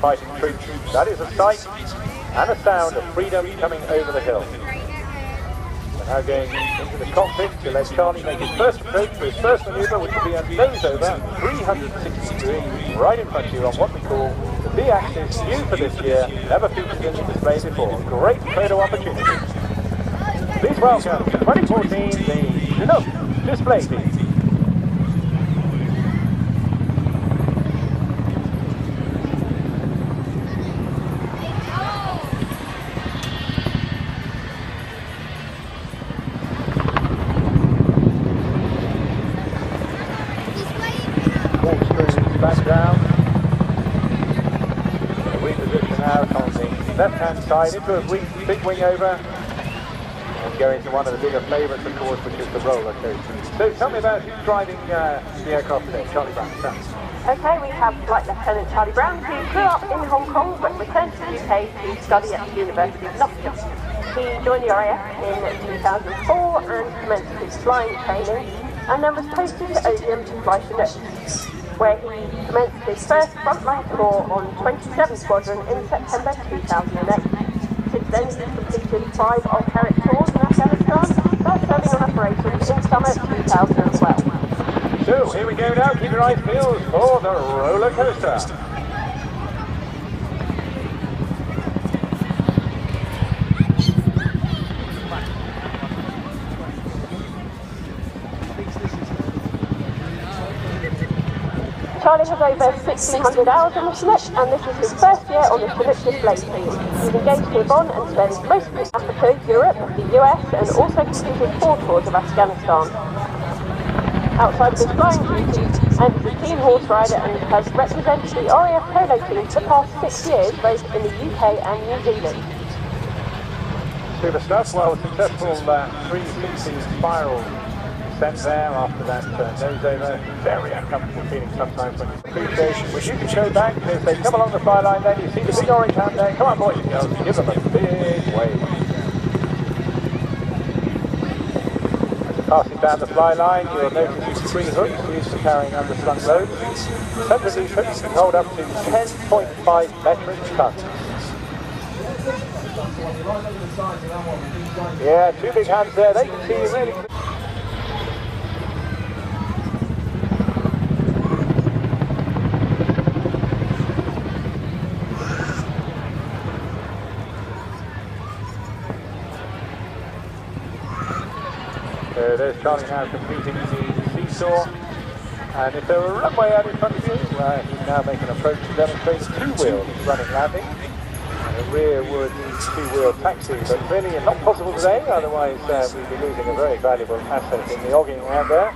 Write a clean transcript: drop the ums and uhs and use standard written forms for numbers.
fighting troops. That is a sight and a sound of freedom coming over the hill. We're now going into the cockpit to let Charlie make his first approach for his first manoeuvre, which will be a nose over 360 degrees right in front of you on what we call the B-axis, new for this year, never featured in the display before. Great photo opportunity. Please welcome 2014 the Chinook display team. Back down. Reposition out on the left-hand side into a big wing over and go into one of the bigger favourites, of course, which is the roller coaster. So tell me about who's driving the aircraft today. Charlie Brown. Okay, we have Flight Lieutenant Charlie Brown, who grew up in Hong Kong but returned to the UK to study at the University of Nottingham. He joined the RAF in 2004 and commenced his flying training, and then was posted to Odium to fly Chinook, where he commenced his first frontline tour on 27 Squadron in September 2008. Since then he's completed 5 alternate tours in Afghanistan, first serving on operations in summer 2012. So here we go now, keep your eyes peeled for the roller coaster. Charlie has over 1,600 hours on the Chinook, and this is his first year on the Chinook display team. He's engaged in Bonn and spent most of Africa, Europe, the US, and also completed 4 tours of Afghanistan. Outside of his flying duties, Andy's a keen horse rider and has represented the RAF polo team for the past 6 years, both in the UK and New Zealand. Super stuff. Well, successful 360 spiral descent there after that nose over. Very uncomfortable feeling sometimes when you appreciation, which you can show back as they come along the fly line. Then you see the big orange hand there. Come on, boys and girls, give them a big wave. As you're passing down the fly line, you'll notice these 3 hooks used for carrying underslung loads. The centre of these hooks can hold up to 10.5 metric tons. Yeah, 2 big hands there. They can see you really. So there's Charlie now completing the seesaw, and if there were a runway out in front of you, he's now making an approach to demonstrate 2-wheel running landing. And a rearward 2-wheel taxi, but really not possible today, otherwise we'd be losing a very valuable asset in the ogging out there.